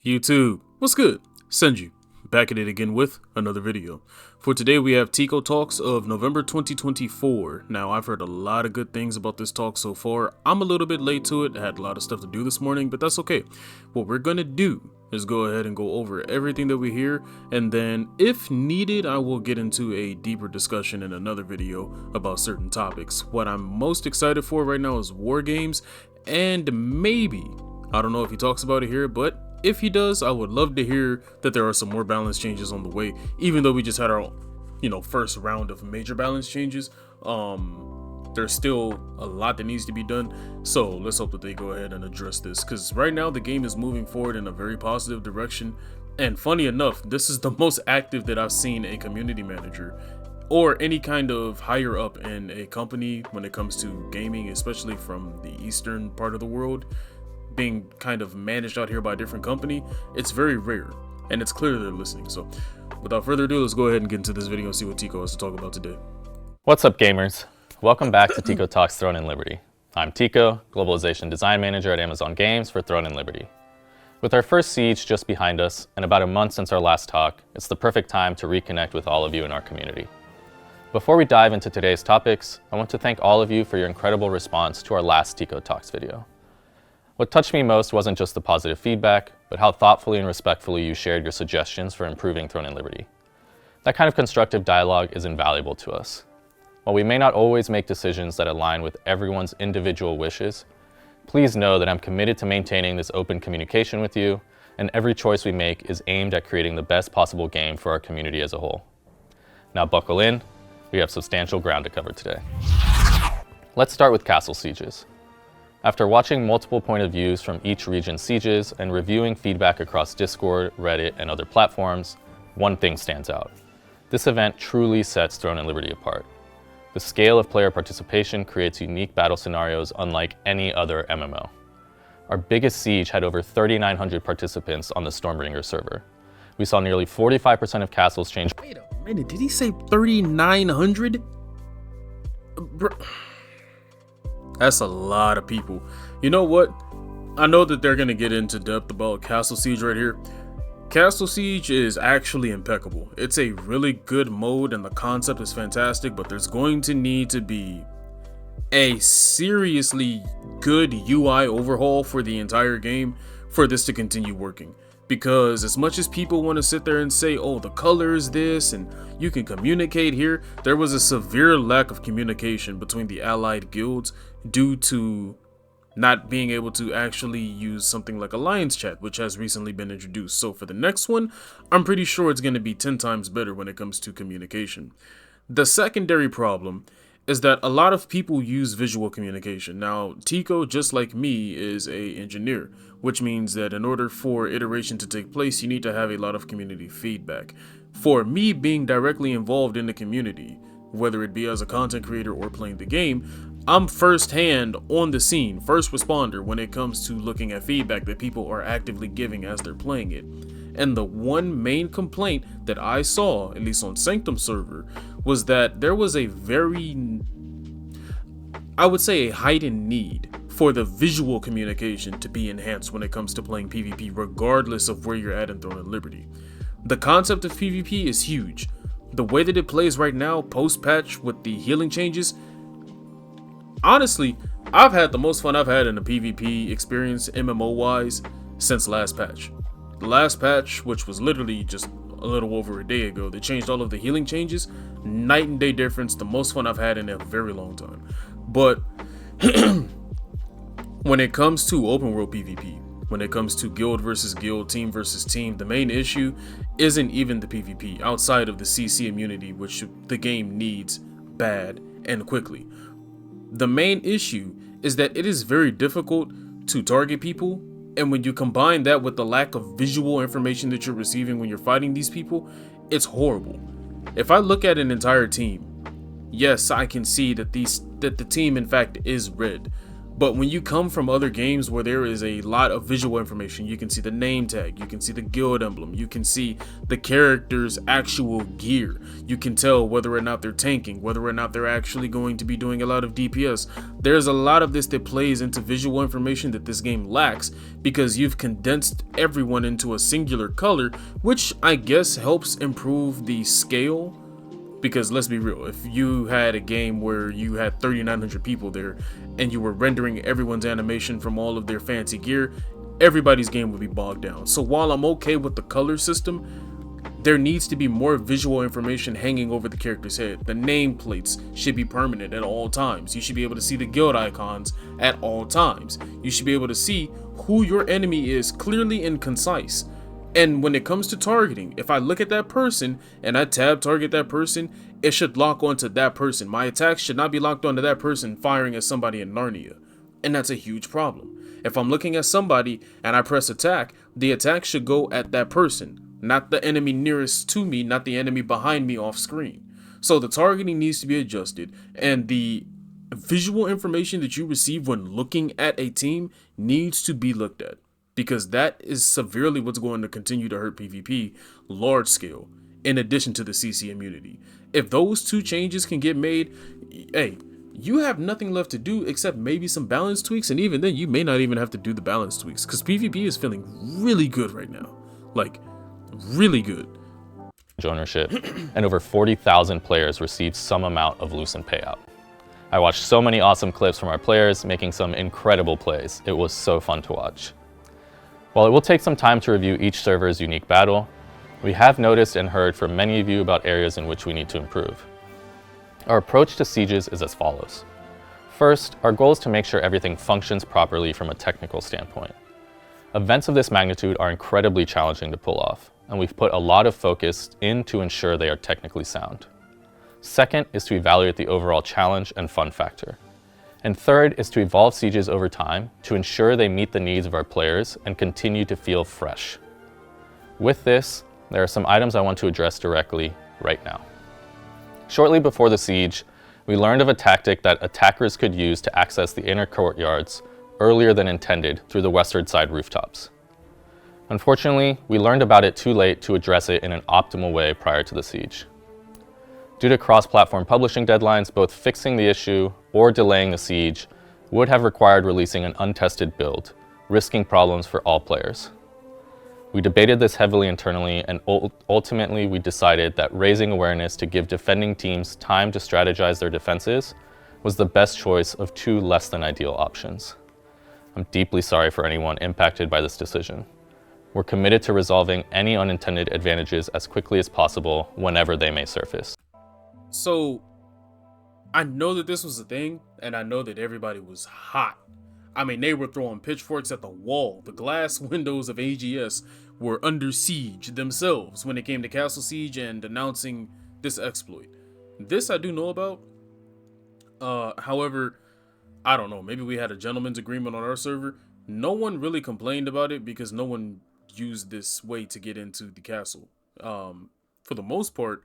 YouTube, what's good? Senju, back at it again with another video. For today we have Tico Talks of November 2024. Now I've heard a lot of good things about this talk so far. I'm a little bit late to it, I had a lot of stuff to do this morning, but that's okay. What we're gonna do is go ahead and go over everything that we hear, and then if needed I will get into a deeper discussion in another video about certain topics. What I'm most excited for right now is Wargames, and maybe, I don't know if he talks about it here, but if he does, I would love to hear that there are some more balance changes on the way, even though we just had our, first round of major balance changes. There's still a lot that needs to be done, so let's hope that they go ahead and address this, because right now the game is moving forward in a very positive direction, and funny enough, this is the most active that I've seen a community manager or any kind of higher up in a company when it comes to gaming, especially from the eastern part of the world, being kind of managed out here by a different company. It's very rare, and it's clear they're listening. So without further ado, let's go ahead and get into this video and see what Tico has to talk about today. What's up, gamers? Welcome back to Tico Talks Throne and Liberty. I'm Tico, Globalization Design Manager at Amazon Games for Throne and Liberty. With our first siege just behind us and about a month since our last talk, it's the perfect time to reconnect with all of you in our community. Before we dive into today's topics, I want to thank all of you for your incredible response to our last Tico Talks video. What touched me most wasn't just the positive feedback, but how thoughtfully and respectfully you shared your suggestions for improving Throne and Liberty. That kind of constructive dialogue is invaluable to us. While we may not always make decisions that align with everyone's individual wishes, please know that I'm committed to maintaining this open communication with you, and every choice we make is aimed at creating the best possible game for our community as a whole. Now buckle in, we have substantial ground to cover today. Let's start with castle sieges. After watching multiple point of views from each region's sieges and reviewing feedback across Discord, Reddit, and other platforms, one thing stands out. This event truly sets Throne and Liberty apart. The scale of player participation creates unique battle scenarios unlike any other MMO. Our biggest siege had over 3,900 participants on the Stormbringer server. We saw nearly 45% of castles change. Wait a minute, did he say 3,900? That's a lot of people. You know what? I know that they're gonna get into depth about Castle Siege right here. Castle Siege is actually impeccable. It's a really good mode and the concept is fantastic, but there's going to need to be a seriously good UI overhaul for the entire game for this to continue working. Because as much as people want to sit there and say, oh, the color is this and you can communicate here, there was a severe lack of communication between the allied guilds due to not being able to actually use something like Alliance Chat, which has recently been introduced. So for the next one, I'm pretty sure it's going to be 10 times better when it comes to communication. The secondary problem is that a lot of people use visual communication. Now, Tico, just like me, is an engineer, which means that in order for iteration to take place, you need to have a lot of community feedback. For me being directly involved in the community, whether it be as a content creator or playing the game, I'm firsthand on the scene, first responder when it comes to looking at feedback that people are actively giving as they're playing it. And the one main complaint that I saw, at least on Sanctum server, was that there was a very, I would say, a heightened need for the visual communication to be enhanced when it comes to playing PvP, regardless of where you're at in Throne and Liberty. The concept of PvP is huge. The way that it plays right now, post-patch with the healing changes, honestly, I've had the most fun I've had in a PvP experience, MMO-wise, since last patch. The last patch, which was literally just a little over a day ago, they changed all of the healing changes. Night and day difference, the most fun I've had in a very long time. But when it comes to open world PvP, when it comes to guild versus guild, team versus team, the main issue isn't even the PvP outside of the CC immunity, which the game needs bad and quickly. The main issue is that it is very difficult to target people, and when you combine that with the lack of visual information that you're receiving when you're fighting these people, it's horrible. If I look at an entire team, yes, I can see that the team in fact is red, But when you come from other games where there is a lot of visual information, you can see the name tag, you can see the guild emblem, you can see the character's actual gear, you can tell whether or not they're tanking, whether or not they're actually going to be doing a lot of DPS. There's a lot of this that plays into visual information that this game lacks, because you've condensed everyone into a singular color, which I guess helps improve the scale. Because let's be real, if you had a game where you had 3,900 people there and you were rendering everyone's animation from all of their fancy gear, everybody's game would be bogged down. So while I'm okay with the color system, there needs to be more visual information hanging over the character's head. The nameplates should be permanent at all times. You should be able to see the guild icons at all times. You should be able to see who your enemy is clearly and concise. And when it comes to targeting, if I look at that person and I tab target that person, it should lock onto that person. My attacks should not be locked onto that person firing at somebody in Narnia. And that's a huge problem. If I'm looking at somebody and I press attack, the attack should go at that person, not the enemy nearest to me, not the enemy behind me off screen. So the targeting needs to be adjusted, and the visual information that you receive when looking at a team needs to be looked at. Because that is severely what's going to continue to hurt PvP large scale, in addition to the CC immunity. If those two changes can get made, hey, you have nothing left to do except maybe some balance tweaks, and even then you may not even have to do the balance tweaks, because PvP is feeling really good right now. Like, really good. Ownership, and over 40,000 players received some amount of Lucent payout. I watched so many awesome clips from our players making some incredible plays. It was so fun to watch. While it will take some time to review each server's unique battle, we have noticed and heard from many of you about areas in which we need to improve. Our approach to sieges is as follows. First, our goal is to make sure everything functions properly from a technical standpoint. Events of this magnitude are incredibly challenging to pull off, and we've put a lot of focus in to ensure they are technically sound. Second is to evaluate the overall challenge and fun factor. And third is to evolve sieges over time to ensure they meet the needs of our players and continue to feel fresh. With this, there are some items I want to address directly right now. Shortly before the siege, we learned of a tactic that attackers could use to access the inner courtyards earlier than intended through the western side rooftops. Unfortunately, we learned about it too late to address it in an optimal way prior to the siege. Due to cross-platform publishing deadlines, both fixing the issue or delaying the siege would have required releasing an untested build, risking problems for all players. We debated this heavily internally, and ultimately we decided that raising awareness to give defending teams time to strategize their defenses was the best choice of two less than ideal options. I'm deeply sorry for anyone impacted by this decision. We're committed to resolving any unintended advantages as quickly as possible whenever they may surface. So, I know that this was a thing, and I know that everybody was hot. I mean, they were throwing pitchforks at the wall. The glass windows of AGS were under siege themselves when it came to Castle Siege and announcing this exploit. This I do know about. However, I don't know. Maybe we had a gentleman's agreement on our server. No one really complained about it because no one used this way to get into the castle. For the most part,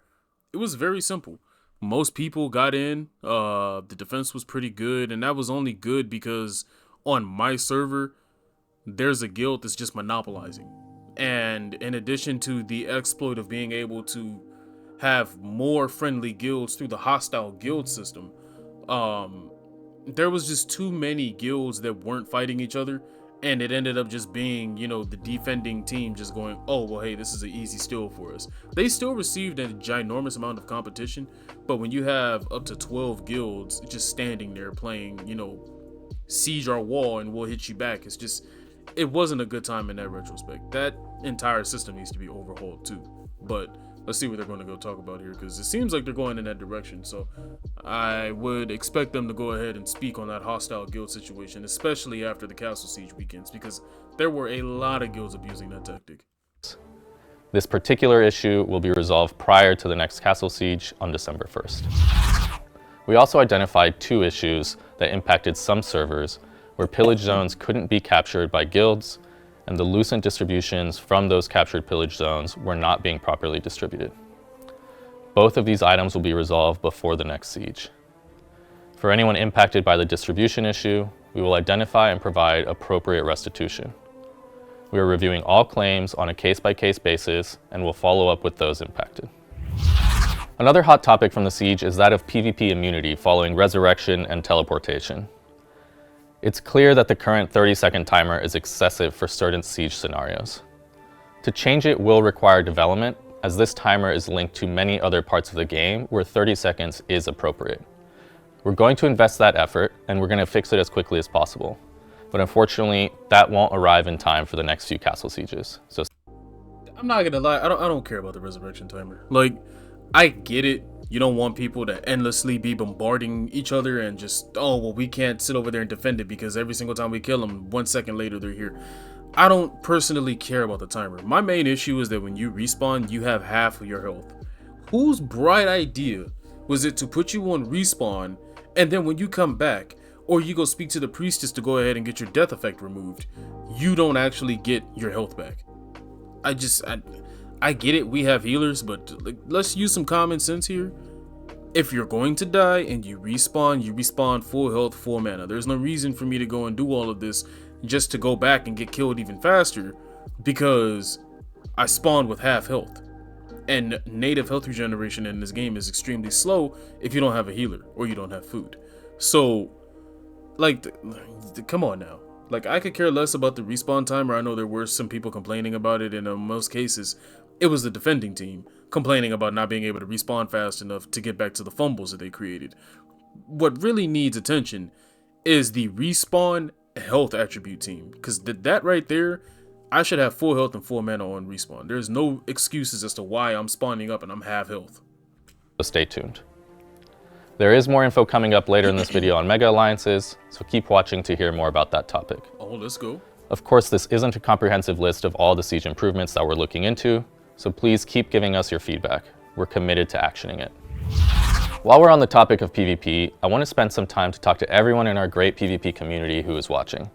it was very simple. Most people got in, the defense was pretty good, and that was only good because on my server, there's a guild that's just monopolizing. And in addition to the exploit of being able to have more friendly guilds through the hostile guild system, there was just too many guilds that weren't fighting each other, and it ended up just being, you know, the defending team just going, oh, well, hey, this is an easy steal for us. They still received a ginormous amount of competition, but when you have up to 12 guilds just standing there playing, you know, siege our wall and we'll hit you back, it's just, it wasn't a good time in that retrospect. That entire system needs to be overhauled too. But let's see what they're going to go talk about here, because it seems like they're going in that direction. So I would expect them to go ahead and speak on that hostile guild situation, especially after the Castle Siege weekends, because there were a lot of guilds abusing that tactic. This particular issue will be resolved prior to the next Castle Siege on December 1st. We also identified two issues that impacted some servers where pillage zones couldn't be captured by guilds, and the Lucent distributions from those captured pillage zones were not being properly distributed. Both of these items will be resolved before the next siege. For anyone impacted by the distribution issue, we will identify and provide appropriate restitution. We are reviewing all claims on a case-by-case basis and will follow up with those impacted. Another hot topic from the siege is that of PvP immunity following resurrection and teleportation. It's clear that the current 30-second timer is excessive for certain siege scenarios. To change it will require development, as this timer is linked to many other parts of the game where 30 seconds is appropriate. We're going to invest that effort, and we're going to fix it as quickly as possible. But unfortunately, that won't arrive in time for the next few castle sieges. So I'm not gonna lie, I don't care about the resurrection timer. Like, I get it. You don't want people to endlessly be bombarding each other and just, oh, well, we can't sit over there and defend it because every single time we kill them, 1 second later they're here. I don't personally care about the timer. My main issue is that when you respawn, you have half of your health. Whose bright idea was it to put you on respawn, and then when you come back, or you go speak to the priestess to go ahead and get your death effect removed, you don't actually get your health back? I get it, we have healers, but like, let's use some common sense here. If you're going to die and you respawn full health, full mana. There's no reason for me to go and do all of this just to go back and get killed even faster because I spawned with half health. And native health regeneration in this game is extremely slow if you don't have a healer or you don't have food. So, like, come on now. Like, I could care less about the respawn timer. I know there were some people complaining about it, and in most cases, it was the defending team complaining about not being able to respawn fast enough to get back to the fumbles that they created. What really needs attention is the respawn health attribute team, because that right there, I should have full health and full mana on respawn. There's no excuses as to why I'm spawning up and I'm half health. So stay tuned. There is more info coming up later in this video on Mega Alliances, so keep watching to hear more about that topic. Oh, let's go. Of course, this isn't a comprehensive list of all the siege improvements that we're looking into, so please keep giving us your feedback. We're committed to actioning it. While we're on the topic of PvP, I want to spend some time to talk to everyone in our great PvP community who is watching.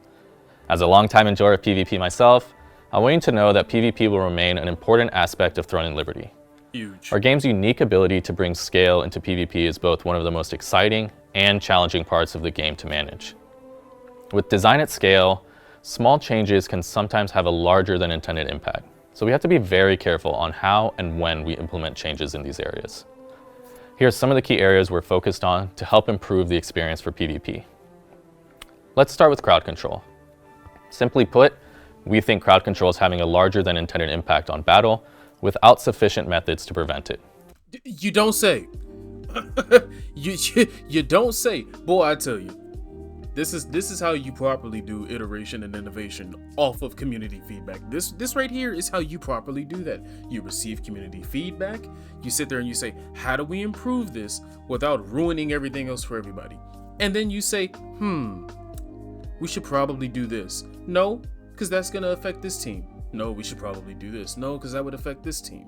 As a longtime enjoyer of PvP myself, I want you to know that PvP will remain an important aspect of Throne and Liberty. Huge. Our game's unique ability to bring scale into PvP is both one of the most exciting and challenging parts of the game to manage. With design at scale, small changes can sometimes have a larger than intended impact, so we have to be very careful on how and when we implement changes in these areas. Here are some of the key areas we're focused on to help improve the experience for PvP. Let's start with crowd control. Simply put, we think crowd control is having a larger than intended impact on battle without sufficient methods to prevent it. You don't say. you don't say. Boy, I tell you, this is how you properly do iteration and innovation off of community feedback. This right here is how you properly do that. You receive community feedback, you sit there and you say, how do we improve this without ruining everything else for everybody? And then you say, we should probably do this. No, because that's going to affect this team. No, we should probably do this. No, because that would affect this team.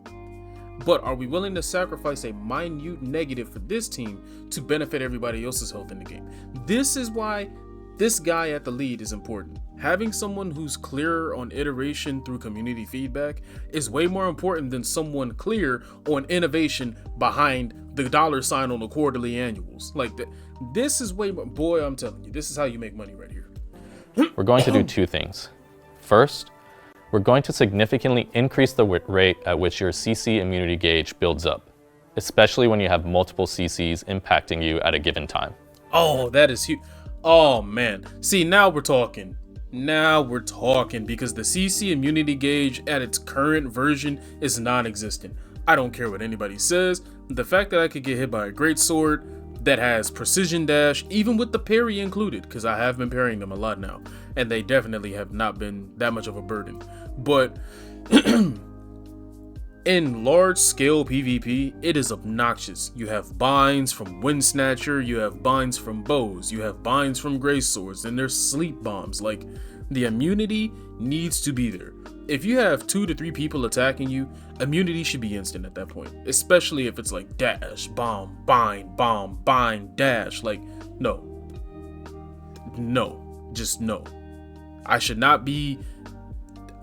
But are we willing to sacrifice a minute negative for this team to benefit everybody else's health in the game? This is why this guy at the lead is important. Having someone who's clearer on iteration through community feedback is way more important than someone clear on innovation behind the $sign on the quarterly annuals. Like, this is way more, boy, I'm telling you, this is how you make money right here. We're going to do two things. First, we're going to significantly increase the rate at which your CC immunity gauge builds up, especially when you have multiple CCs impacting you at a given time. Oh, that is huge. Oh man. See, now we're talking. Now we're talking, because the CC immunity gauge at its current version is non-existent. I don't care what anybody says. The fact that I could get hit by a great sword that has precision dash, even with the parry included, because I have been parrying them a lot now, and they definitely have not been that much of a burden. But in large scale PvP, it is obnoxious. You have binds from Wind Snatcher, you have binds from bows, you have binds from gray swords, and there's sleep bombs. Like, the immunity needs to be there. If you have 2 to 3 people attacking you, immunity should be instant at that point, especially if it's like dash, bomb, bind, dash. Like, no, just no. I should not be.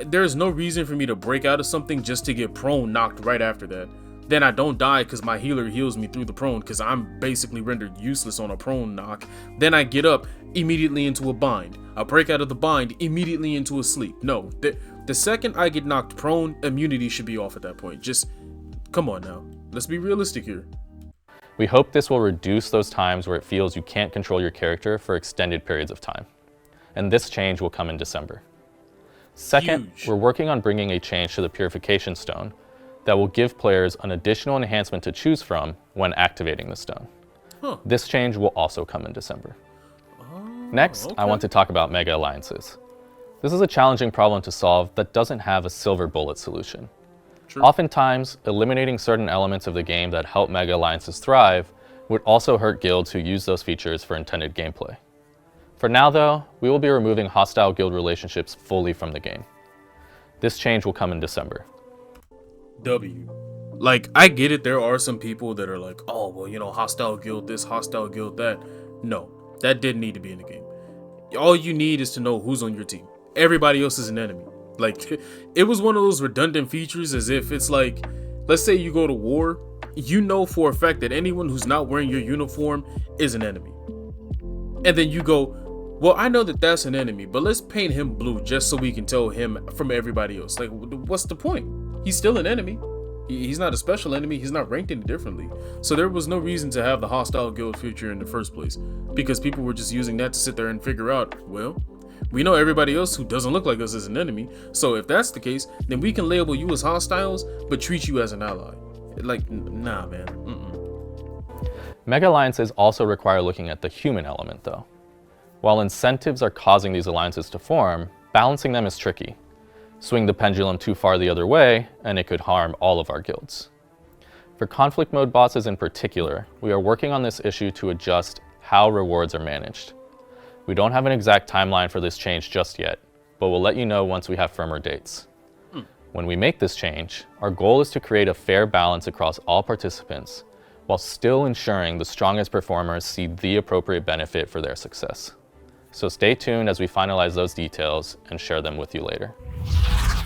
There's no reason for me to break out of something just to get prone knocked right after that. then I don't die because my healer heals me through the prone because I'm basically rendered useless on a prone knock. Then I get up immediately into a bind. I break out of the bind immediately into a sleep. No, the second I get knocked prone, immunity should be off at that point. Just come on now. Let's be realistic here. We hope this will reduce those times where it feels you can't control your character for extended periods of time. And this change will come in December. Second, Huge. we're working on bringing a change to the Purification Stone that will give players an additional enhancement to choose from when activating the stone. This change will also come in December. Next, I want to talk about Mega Alliances. This is a challenging problem to solve that doesn't have a silver bullet solution. True. Oftentimes, eliminating certain elements of the game that help Mega Alliances thrive would also hurt guilds who use those features for intended gameplay. For now though, we will be removing hostile guild relationships fully from the game. This change will come in December. W. Like, I get it, there are some people that are like, oh, well, you know, hostile guild this, hostile guild that. No, that didn't need to be in the game. All you need is to know who's on your team. Everybody else is an enemy. Like, it was one of those redundant features, as if it's like, let's say you go to war, you know for a fact that anyone who's not wearing your uniform is an enemy. And then you go, well, I know that that's an enemy, but let's paint him blue just so we can tell him from everybody else. Like, what's the point? He's still an enemy. He's not a special enemy. He's not ranked any differently. So there was no reason to have the hostile guild feature in the first place, because people were just using that to sit there and figure out, well, we know everybody else who doesn't look like us is an enemy. So if that's the case, then we can label you as hostiles, but treat you as an ally. Like, nah, man. Mega Alliances also require looking at the human element though. While incentives are causing these alliances to form, balancing them is tricky. Swing the pendulum too far the other way, and it could harm all of our guilds. For conflict mode bosses in particular, we are working on this issue to adjust how rewards are managed. We don't have an exact timeline for this change just yet, but we'll let you know once we have firmer dates. When we make this change, our goal is to create a fair balance across all participants, while still ensuring the strongest performers see the appropriate benefit for their success. So stay tuned as we finalize those details and share them with you later.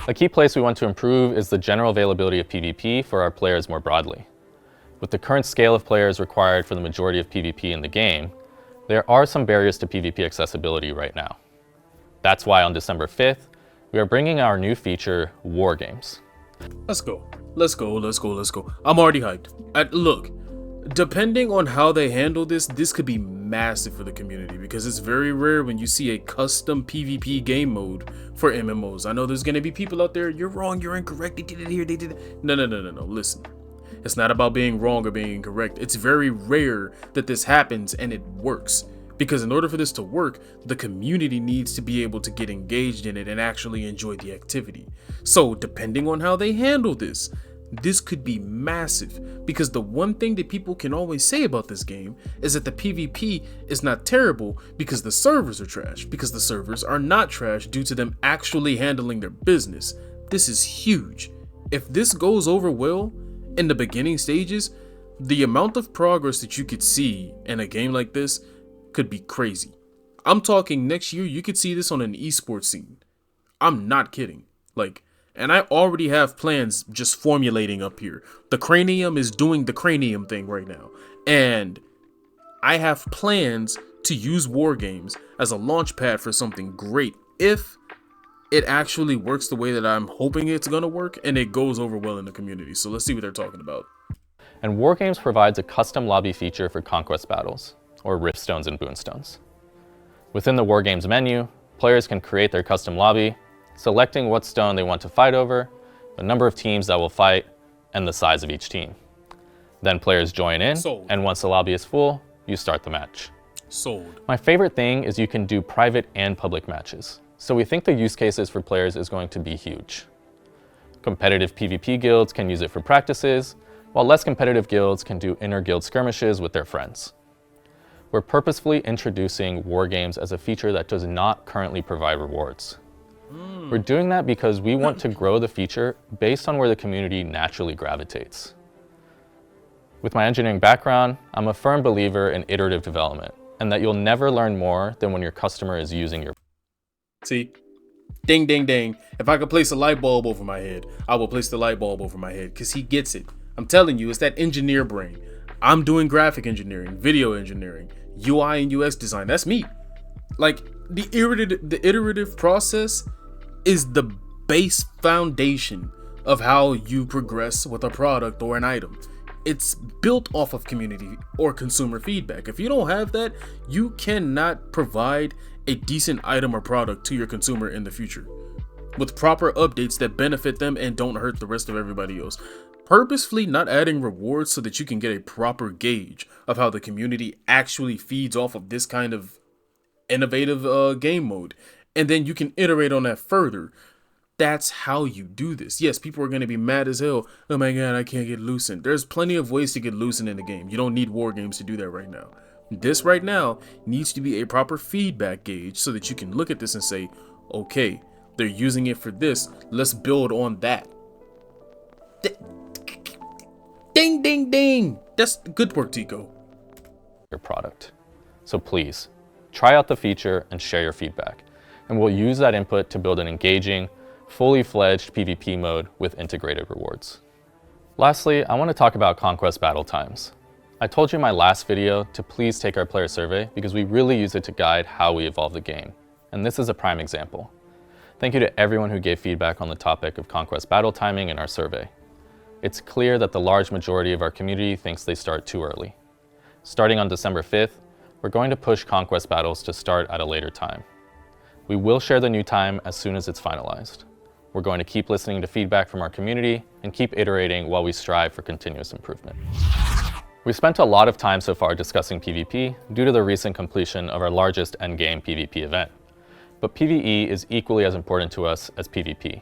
A key place we want to improve is the general availability of PvP for our players more broadly. With the current scale of players required for the majority of PvP in the game, there are some barriers to PvP accessibility right now. That's why on December 5th, we are bringing our new feature, Wargames. Let's go. Let's go. Let's go. Let's go. I'm already hyped. Look, depending on how they handle this could be massive for the community, because it's very rare when you see a custom PvP game mode for MMOs. I know there's going to be people out there, you're wrong, you're incorrect, they did it here, they did it. No. Listen. It's not about being wrong or being incorrect. It's very rare that this happens and it works. Because in order for this to work, the community needs to be able to get engaged in it and actually enjoy the activity. So depending on how they handle this could be massive, because the one thing that people can always say about this game is that the PvP is not terrible because the servers are trash, because the servers are not trash due to them actually handling their business. This is huge. If this goes over well in the beginning stages, the amount of progress that you could see in a game like this could be crazy. I'm talking next year, you could see this on an esports scene. I'm not kidding. And I already have plans just formulating up here. The Cranium is doing the Cranium thing right now. And I have plans to use Wargames as a launch pad for something great if it actually works the way that I'm hoping it's gonna work and it goes over well in the community. So let's see what they're talking about. And Wargames provides a custom lobby feature for Conquest battles, or Riftstones and Boonstones. Within the Wargames menu, players can create their custom lobby, selecting what stone they want to fight over, the number of teams that will fight, and the size of each team. Then players join in, and once the lobby is full, you start the match. Sold. My favorite thing is you can do private and public matches, so we think the use cases for players is going to be huge. Competitive PvP guilds can use it for practices, while less competitive guilds can do inter-guild skirmishes with their friends. We're purposefully introducing Wargames as a feature that does not currently provide rewards. We're doing that because we want to grow the feature based on where the community naturally gravitates. With my engineering background, I'm a firm believer in iterative development, and that you'll never learn more than when your customer is using your. See? Ding, ding, ding. If I could place a light bulb over my head, I will place the light bulb over my head, because he gets it. I'm telling you, it's that engineer brain. I'm doing graphic engineering, video engineering, UI and UX design. That's me. Like the iterative process is the base foundation of how you progress with a product or an item. It's built off of community or consumer feedback. If you don't have that, you cannot provide a decent item or product to your consumer in the future with proper updates that benefit them and don't hurt the rest of everybody else. Purposefully not adding rewards so that you can get a proper gauge of how the community actually feeds off of this kind of innovative game mode, and then you can iterate on that further. That's how you do this. Yes, people are going to be mad as hell. Oh my god, I can't get loosened. There's plenty of ways to get loosened in the game. You don't need Wargames to do that right now. This right now needs to be a proper feedback gauge so that you can look at this and say, okay, they're using it for this. Let's build on that. Ding, ding, ding. That's good work, Tico. Your product. So please, try out the feature and share your feedback. And we'll use that input to build an engaging, fully fledged PvP mode with integrated rewards. Lastly, I want to talk about Conquest battle times. I told you in my last video to please take our player survey because we really use it to guide how we evolve the game. And this is a prime example. Thank you to everyone who gave feedback on the topic of Conquest battle timing in our survey. It's clear that the large majority of our community thinks they start too early. Starting on December 5th, we're going to push Conquest battles to start at a later time. We will share the new time as soon as it's finalized. We're going to keep listening to feedback from our community and keep iterating while we strive for continuous improvement. We've spent a lot of time so far discussing PvP due to the recent completion of our largest endgame PvP event. But PvE is equally as important to us as PvP.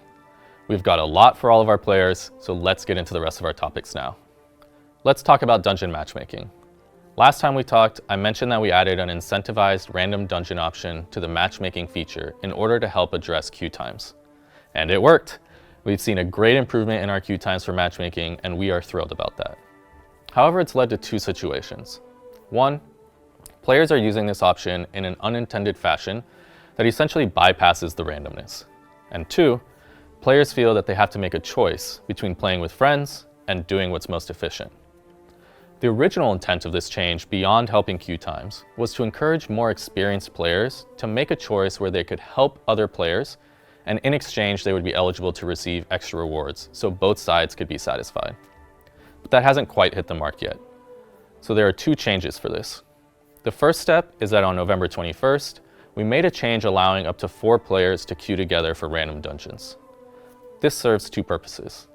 We've got a lot for all of our players, so let's get into the rest of our topics now. Let's talk about dungeon matchmaking. Last time we talked, I mentioned that we added an incentivized random dungeon option to the matchmaking feature in order to help address queue times. And it worked! We've seen a great improvement in our queue times for matchmaking, and we are thrilled about that. However, it's led to two situations. One, players are using this option in an unintended fashion that essentially bypasses the randomness. And two, players feel that they have to make a choice between playing with friends and doing what's most efficient. The original intent of this change, beyond helping queue times, was to encourage more experienced players to make a choice where they could help other players, and in exchange they would be eligible to receive extra rewards so both sides could be satisfied. But that hasn't quite hit the mark yet. So there are two changes for this. The first step is that on November 21st, we made a change allowing up to 4 players to queue together for random dungeons. This serves two purposes.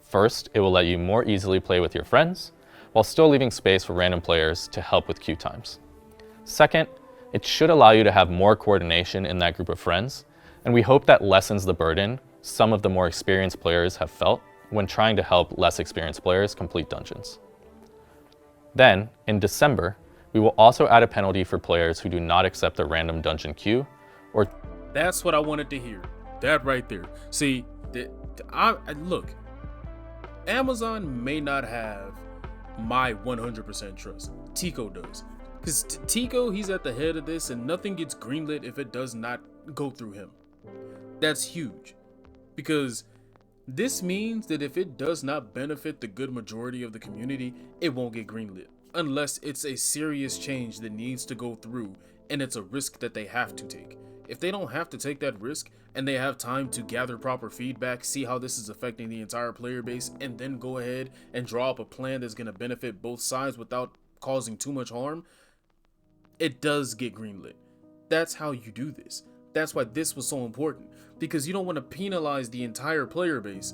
First, it will let you more easily play with your friends, while still leaving space for random players to help with queue times. Second, it should allow you to have more coordination in that group of friends, and we hope that lessens the burden some of the more experienced players have felt when trying to help less experienced players complete dungeons. Then, in December, we will also add a penalty for players who do not accept the random dungeon queue, or... That's what I wanted to hear. That right there. See, look, Amazon may not have my 100% trust. Tico does. Because Tico, he's at the head of this, and nothing gets greenlit if it does not go through him. That's huge. Because this means that if it does not benefit the good majority of the community, it won't get greenlit. Unless it's a serious change that needs to go through, and it's a risk that they have to take. If they don't have to take that risk, and they have time to gather proper feedback, see how this is affecting the entire player base, and then go ahead and draw up a plan that's going to benefit both sides without causing too much harm, it does get greenlit. That's how you do this. That's why this was so important, because you don't want to penalize the entire player base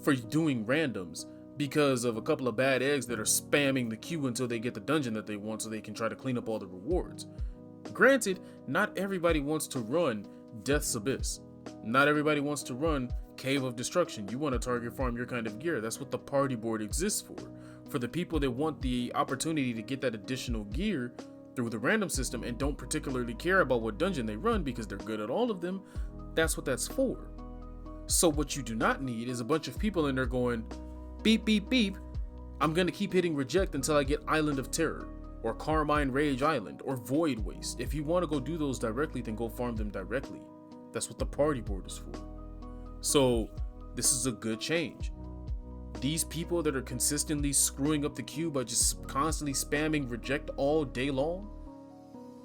for doing randoms because of a couple of bad eggs that are spamming the queue until they get the dungeon that they want so they can try to clean up all the rewards. Granted, not everybody wants to run Death's Abyss. Not everybody wants to run Cave of Destruction. You want to target farm your kind of gear. That's what the party board exists for. For the people that want the opportunity to get that additional gear through the random system and don't particularly care about what dungeon they run because they're good at all of them, that's what that's for. So what you do not need is a bunch of people in there going, beep, beep, beep, I'm going to keep hitting reject until I get Island of Terror, or Carmine Rage Island, or Void Waste. If you want to go do those directly, then go farm them directly. That's what the party board is for. So this is a good change. these people that are consistently screwing up the queue by just constantly spamming reject all day long,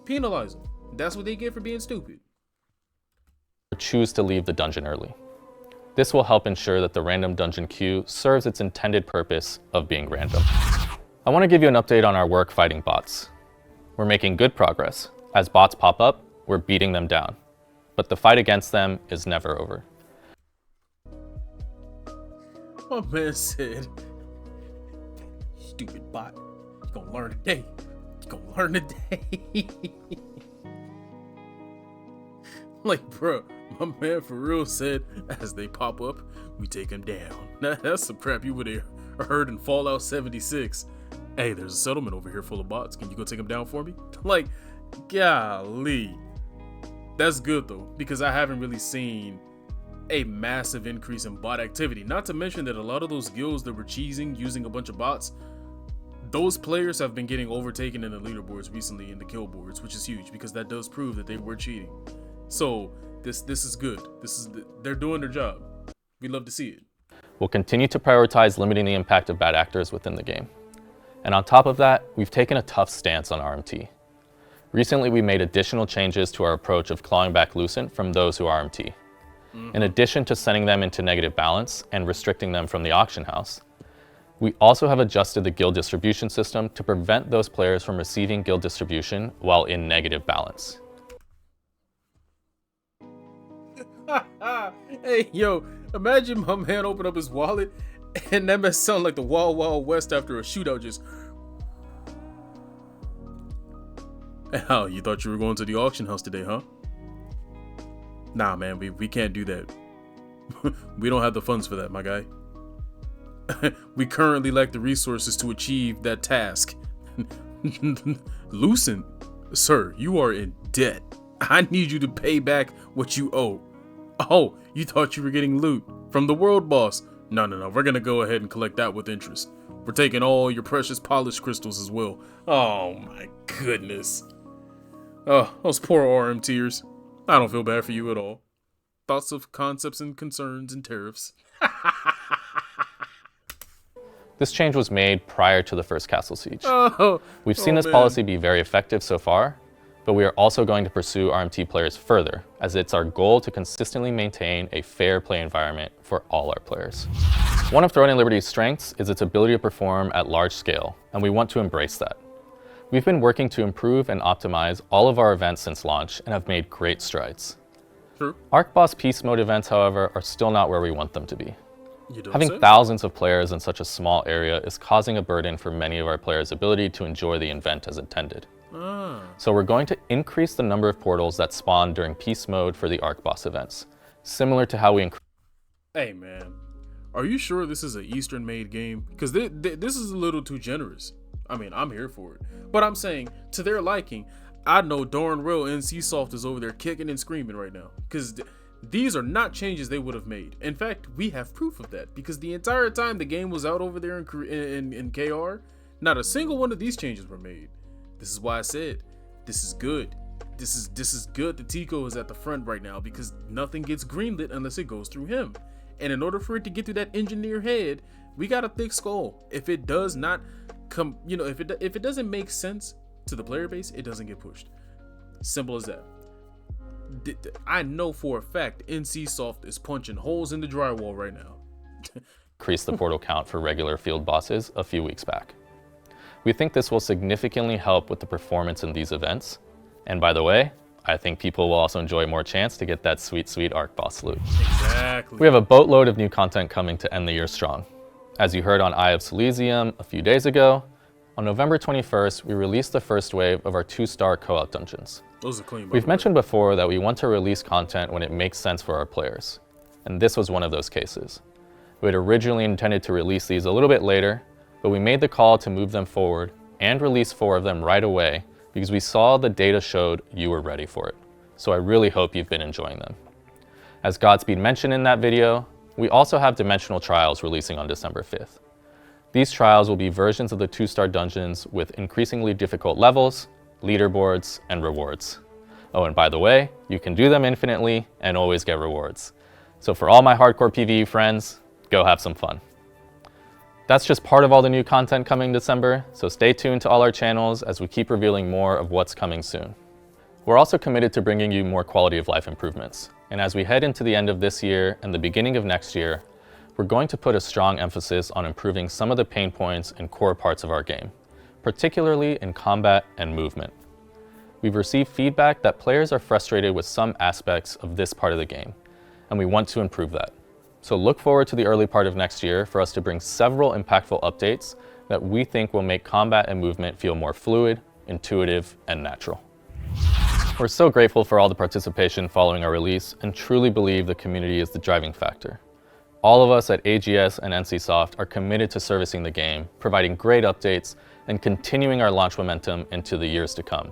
penalize them. That's what they get for being stupid. Choose to leave the dungeon early. This will help ensure that the random dungeon queue serves its intended purpose of being random. I want to give you an update on our work fighting bots. We're making good progress. As bots pop up, we're beating them down. But the fight against them is never over. My man said, stupid bot, you gonna learn today. You gonna learn today. Like, bro, my man for real said, as they pop up, we take them down. That's some crap you would have heard in Fallout 76. Hey, there's a settlement over here full of bots. Can you go take them down for me? Like, golly. That's good, though, because I haven't really seen a massive increase in bot activity. Not to mention that a lot of those guilds that were cheesing using a bunch of bots, those players have been getting overtaken in the leaderboards recently in the kill boards, which is huge because that does prove that they were cheating. So this is good. They're doing their job. We love to see it. We'll continue to prioritize limiting the impact of bad actors within the game. And on top of that, we've taken a tough stance on RMT. Recently, we made additional changes to our approach of clawing back Lucent from those who RMT. In addition to sending them into negative balance and restricting them from the auction house, we also have adjusted the guild distribution system to prevent those players from receiving guild distribution while in negative balance. Hey, yo, imagine my man open up his wallet and that mess sound like the Wild Wild West after a shootout just... How, you thought you were going to the auction house today, huh? Nah, man, we can't do that. We don't have the funds for that, my guy. We currently lack the resources to achieve that task. Lucent, sir, you are in debt. I need you to pay back what you owe. Oh, you thought you were getting loot from the world boss. No, we're gonna go ahead and collect that with interest. We're taking all your precious polished crystals as well. Oh my goodness. Oh, those poor RMTers. I don't feel bad for you at all. Thoughts of concepts and concerns and tariffs. This change was made prior to the first castle siege. We've seen this man. policy be very effective so far, but we are also going to pursue RMT players further, as it's our goal to consistently maintain a fair play environment for all our players. One of Throne and Liberty's strengths is its ability to perform at large scale, and we want to embrace that. We've been working to improve and optimize all of our events since launch and have made great strides. True. Archboss Peace Mode events, however, are still not where we want them to be. Having say? thousands of players in such a small area is causing a burden for many of our players' ability to enjoy the event as intended. So we're going to increase the number of portals that spawn during Peace Mode for the Archboss events, similar to how we increase... Hey man, are you sure this is an Eastern-made game? Because this is a little too generous. I mean, I'm here for it. But I'm saying, to their liking, I know darn well NCSoft is over there kicking and screaming right now. Because these are not changes they would have made. In fact, we have proof of that. Because the entire time the game was out over there in KR, not a single one of these changes were made. This is why I said, this is good. This is good that Tico is at the front right now, because nothing gets greenlit unless it goes through him. And in order for it to get through that engineer head, we got a thick skull. If it does not come, if it doesn't make sense to the player base, it doesn't get pushed. Simple as that. I know for a fact NCSoft is punching holes in the drywall right now. Increase the portal count for regular field bosses a few weeks back. We think this will significantly help with the performance in these events. And by the way, I think people will also enjoy more chance to get that sweet, sweet Archboss loot. Exactly. We have a boatload of new content coming to end the year strong. As you heard on Eye of Silesium a few days ago, on November 21st, we released the first wave of our 2-star co-op dungeons. Those are clean. We've mentioned before that we want to release content when it makes sense for our players, and this was one of those cases. We had originally intended to release these a little bit later, but we made the call to move them forward and release 4 of them right away because we saw the data showed you were ready for it. So I really hope you've been enjoying them. As Godspeed mentioned in that video, we also have Dimensional Trials releasing on December 5th. These trials will be versions of the 2-star dungeons with increasingly difficult levels, leaderboards, and rewards. Oh, and by the way, you can do them infinitely and always get rewards. So for all my hardcore PvE friends, go have some fun. That's just part of all the new content coming December, so stay tuned to all our channels as we keep revealing more of what's coming soon. We're also committed to bringing you more quality of life improvements, and as we head into the end of this year and the beginning of next year, we're going to put a strong emphasis on improving some of the pain points and core parts of our game, particularly in combat and movement. We've received feedback that players are frustrated with some aspects of this part of the game, and we want to improve that. So look forward to the early part of next year for us to bring several impactful updates that we think will make combat and movement feel more fluid, intuitive, and natural. We're so grateful for all the participation following our release and truly believe the community is the driving factor. All of us at AGS and NCSoft are committed to servicing the game, providing great updates, and continuing our launch momentum into the years to come.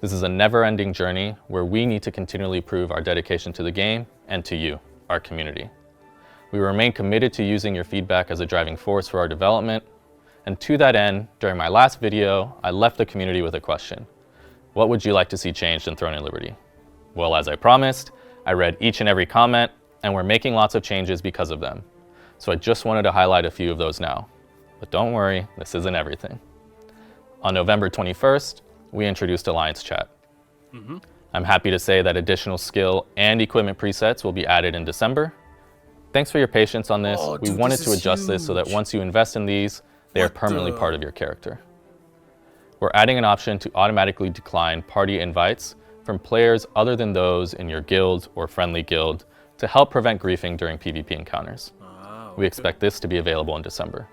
This is a never-ending journey where we need to continually prove our dedication to the game and to you, our community. We remain committed to using your feedback as a driving force for our development. And to that end, during my last video, I left the community with a question. What would you like to see changed in Throne and Liberty? Well, as I promised, I read each and every comment, and we're making lots of changes because of them. So I just wanted to highlight a few of those now. But don't worry, this isn't everything. On November 21st, we introduced Alliance Chat. I'm happy to say that additional skill and equipment presets will be added in December. Thanks for your patience on this. We wanted to adjust this so that once you invest in these, they are permanently part of your character. We're adding an option to automatically decline party invites from players other than those in your guild or friendly guild to help prevent griefing during PvP encounters. We expect this to be available in December.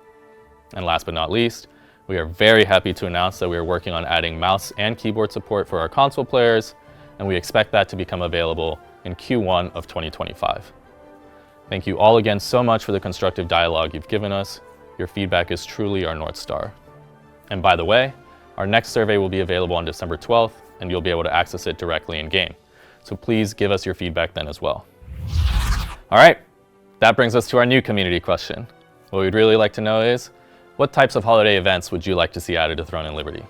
And last but not least, we are very happy to announce that we are working on adding mouse and keyboard support for our console players, and we expect that to become available in Q1 of 2025. Thank you all again so much for the constructive dialogue you've given us. Your feedback is truly our North Star. And by the way, our next survey will be available on December 12th, and you'll be able to access it directly in-game. So please give us your feedback then as well. All right, that brings us to our new community question. What we'd really like to know is, what types of holiday events would you like to see added to Throne and Liberty?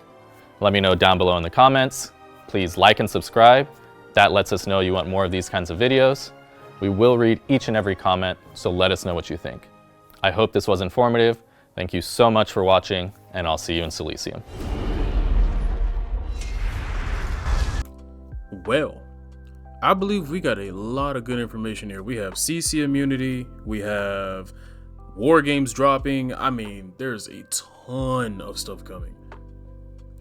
Let me know down below in the comments. Please like and subscribe. That lets us know you want more of these kinds of videos. We will read each and every comment, so let us know what you think. I hope this was informative. Thank you so much for watching, and I'll see you in Silesium. Well, I believe we got a lot of good information here. We have CC immunity, we have Wargames dropping. I mean, there's a ton of stuff coming.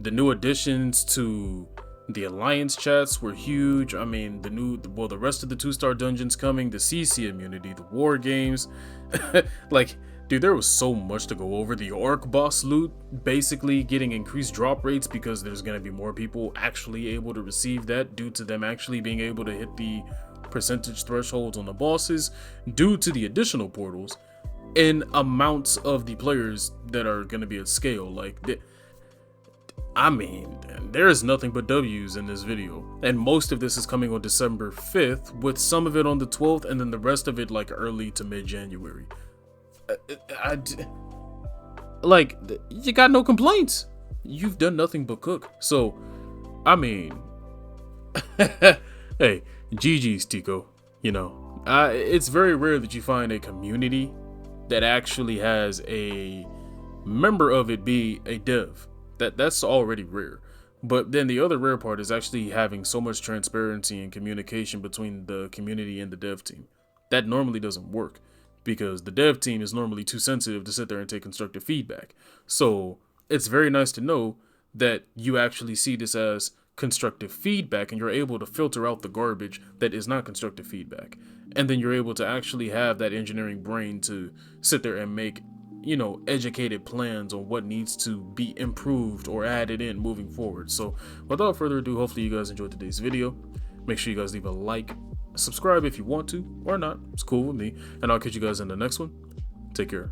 The new additions to the Alliance chats were huge. I mean, the rest of the 2-star dungeons coming, the CC immunity, the Wargames. Like, dude, there was so much to go over. The Archboss loot basically getting increased drop rates because there's going to be more people actually able to receive that due to them actually being able to hit the percentage thresholds on the bosses due to the additional portals and amounts of the players that are going to be at scale. Like, I mean, there is nothing but W's in this video, and most of this is coming on December 5th, with some of it on the 12th, and then the rest of it like early to mid-January. Like, you got no complaints. You've done nothing but cook. So, I mean, hey, GG's, Tico. You know, it's very rare that you find a community that actually has a member of it be a dev. That's already rare. But then the other rare part is actually having so much transparency and communication between the community and the dev team. That normally doesn't work because the dev team is normally too sensitive to sit there and take constructive feedback. So it's very nice to know that you actually see this as constructive feedback and you're able to filter out the garbage that is not constructive feedback. And then you're able to actually have that engineering brain to sit there and make, you know, educated plans on what needs to be improved or added in moving forward. So without further ado, hopefully you guys enjoyed today's video. Make sure you guys leave a like, subscribe if you want to, or not. It's cool with me. And I'll catch you guys in the next one. Take care.